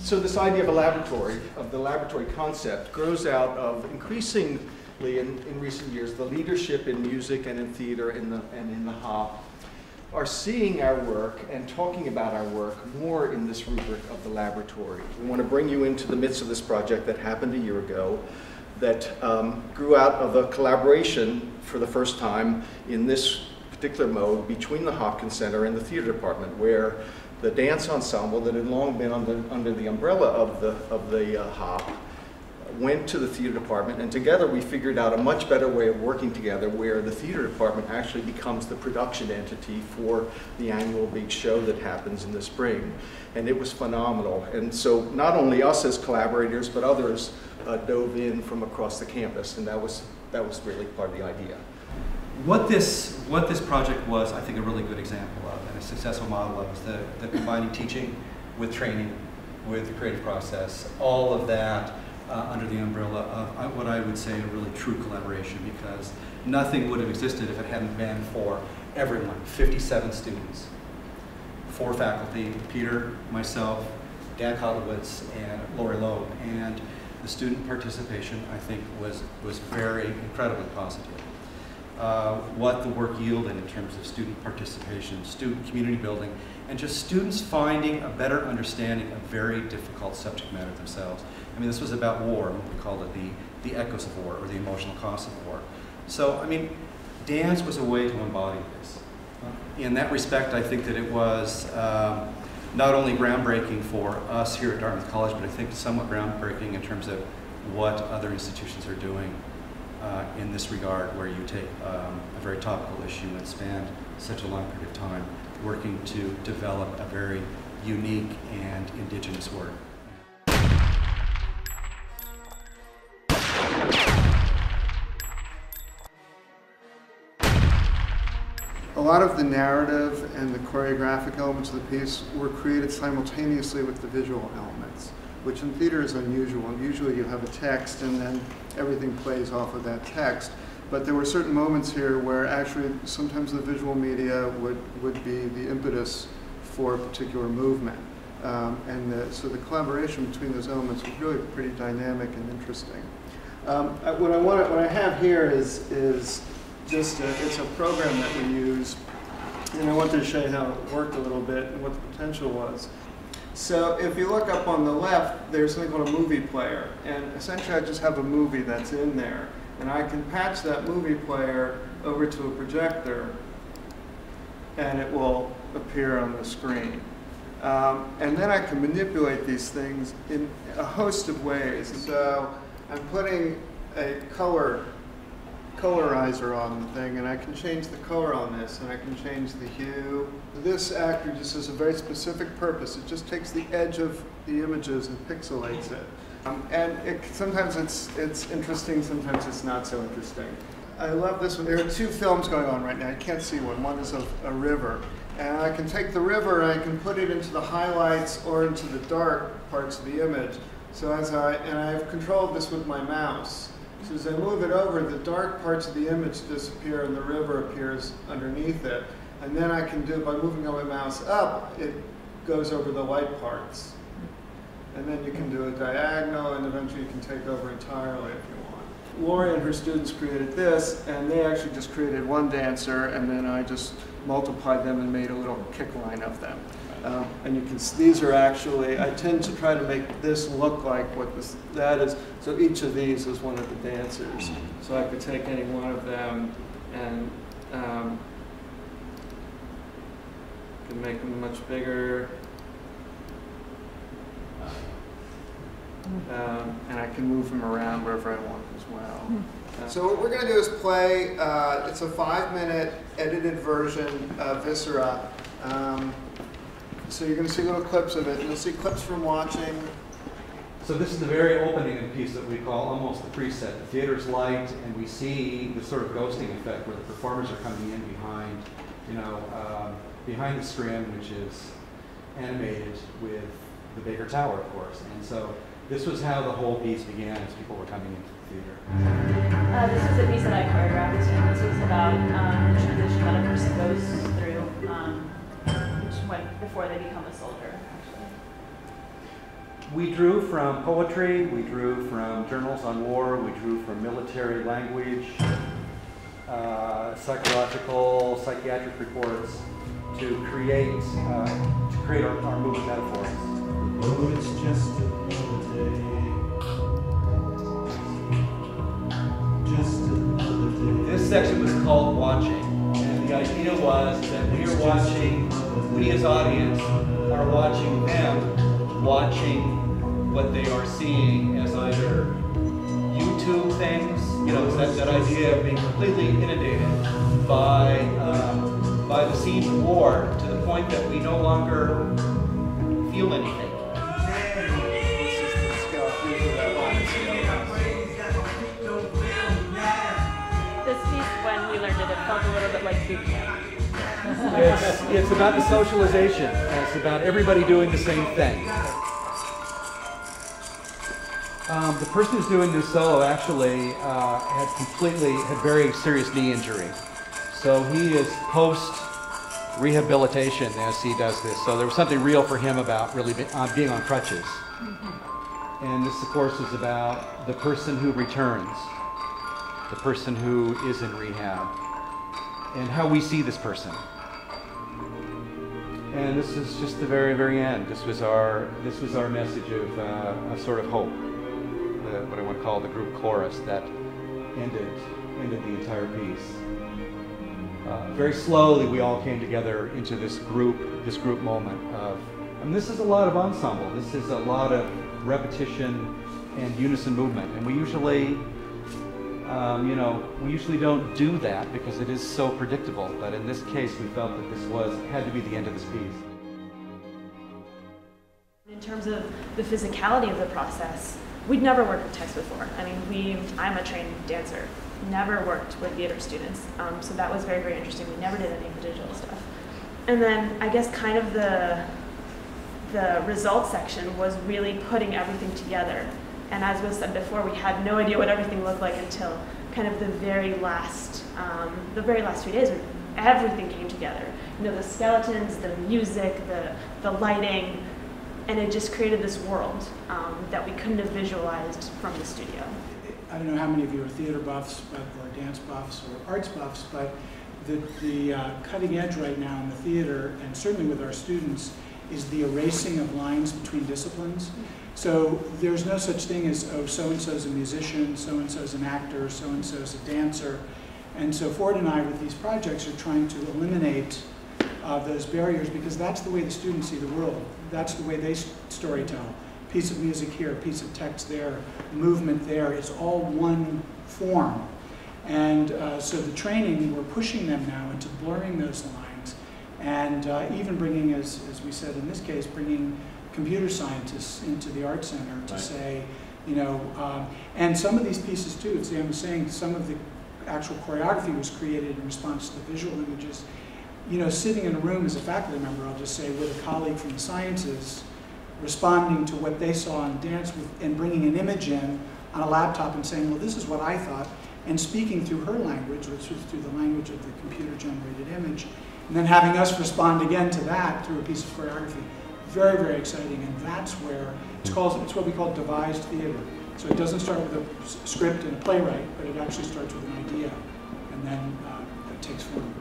So this idea of a laboratory, of the laboratory concept, grows out of increasingly in recent years the leadership in music and in theater and in the HOP are seeing our work and talking about our work more in this rubric of the laboratory. We want to bring you into the midst of this project that happened a year ago that grew out of a collaboration for the first time in this particular mode between the Hopkins Center and the theater department, where the dance ensemble that had long been under the umbrella of the HOP went to the theater department, and together we figured out a much better way of working together where the theater department actually becomes the production entity for the annual big show that happens in the spring. And it was phenomenal. And so not only us as collaborators, but others dove in from across the campus, and that was really part of the idea. What this project was, I think, a really good example of, and a successful model of, is the combining teaching with training, with the creative process, all of that under the umbrella of what I would say a really true collaboration, because nothing would have existed if it hadn't been for everyone, 57 students, 4 faculty, Peter, myself, Dan Kotlowitz, and Lori Loeb, and the student participation, I think, was very incredibly positive. What the work yielded in terms of student participation, student community building, and just students finding a better understanding of very difficult subject matter themselves. I mean, this was about war. We called it the echoes of war, or the emotional cost of war. So, I mean, dance was a way to embody this. In that respect, I think that it was not only groundbreaking for us here at Dartmouth College, but I think somewhat groundbreaking in terms of what other institutions are doing in this regard, where you take a very topical issue and spend such a long period of time working to develop a very unique and indigenous work. A lot of the narrative and the choreographic elements of the piece were created simultaneously with the visual elements, which in theater is unusual. Usually you have a text and then everything plays off of that text. But there were certain moments here where actually sometimes the visual media would be the impetus for a particular movement. So the collaboration between those elements was really pretty dynamic and interesting. What I have here is just it's a program that we use, and I wanted to show you how it worked a little bit and what the potential was. So if you look up on the left, there's something called a movie player, and essentially I just have a movie that's in there, and I can patch that movie player over to a projector, and it will appear on the screen. And then I can manipulate these things in a host of ways. So I'm putting a colorizer on the thing, and I can change the color on this, and I can change the hue. This actor just has a very specific purpose. It just takes the edge of the images and pixelates it. And sometimes it's interesting, sometimes it's not so interesting. I love this one. There are 2 films going on right now. I can't see one. One is a river. And I can take the river and I can put it into the highlights or into the dark parts of the image. So I've controlled this with my mouse. So as I move it over, the dark parts of the image disappear and the river appears underneath it. And then I can do, by moving my mouse up, it goes over the light parts. And then you can do a diagonal, and eventually you can take over entirely if you want. Lori and her students created this, and they actually just created one dancer, and then I just multiplied them and made a little kick line of them. And you can see these are actually, I tend to try to make this look like what that is. So each of these is one of the dancers. So I could take any one of them and can make them much bigger. And I can move them around wherever I want as well. So what we're going to do is play, it's a 5-minute edited version of Viscera. So you're going to see little clips of it. You'll see clips from watching. So this is the very opening of the piece that we call almost the preset. The theater's light, and we see the sort of ghosting effect where the performers are coming in behind, behind the screen, which is animated with the Baker Tower, of course. And so this was how the whole piece began, as people were coming into the theater. This was a piece that I choreographed, and this was about the transition that a person goes through before they become a soldier, actually. We drew from poetry, we drew from journals on war, we drew from military language, psychological, psychiatric reports to create our movement metaphors. Oh, it's just another day. Just another day. This section was called Watching, and the idea was that we as audience are watching them, watching what they are seeing as either YouTube things, you know, that idea of being completely inundated by the scenes of war to the point that we no longer feel anything. This piece, when we learned it, it felt a little bit like boot camp. It's about the socialization. It's about everybody doing the same thing. The person who's doing this solo actually had very serious knee injury. So he is post-rehabilitation as he does this. So there was something real for him about really being on crutches. And this, of course, is about the person who returns, the person who is in rehab, and how we see this person. And this is just the very, very end. This was our message of sort of hope. What I want to call the group chorus that ended the entire piece. Very slowly, we all came together into this group moment of. And this is a lot of ensemble. This is a lot of repetition and unison movement. And we usually, we usually don't do that because it is so predictable. But in this case, we felt that this had to be the end of this piece. In terms of the physicality of the process, we'd never worked with text before. I mean, I'm a trained dancer, never worked with theater students, so that was very, very interesting. We never did any of the digital stuff. And then I guess kind of the results section was really putting everything together. And as was said before, we had no idea what everything looked like until kind of the very last few days when everything came together. You know, the skeletons, the music, the lighting, and it just created this world that we couldn't have visualized from the studio. I don't know how many of you are theater buffs or dance buffs or arts buffs, but the cutting edge right now in the theater, and certainly with our students, is the erasing of lines between disciplines. So there's no such thing as, oh, so-and-so's a musician, so-and-so's an actor, so-and-so's a dancer. And so Ford and I, with these projects, are trying to eliminate those barriers, because that's the way the students see the world. That's the way they storytell. Piece of music here, piece of text there, movement there. It's all one form. And so the training, we're pushing them now into blurring those lines, and even bringing, as we said in this case, bringing computer scientists into the art center to say, and some of these pieces too, as Dan was saying, some of the actual choreography was created in response to the visual images. Sitting in a room as a faculty member, I'll just say, with a colleague from the sciences, responding to what they saw in dance and bringing an image in on a laptop and saying, well, this is what I thought, and speaking through her language, which was through the language of the computer-generated image, and then having us respond again to that through a piece of choreography. Very, very exciting, and that's where it's what we call devised theater. So it doesn't start with a script and a playwright, but it actually starts with an idea, and then it takes form.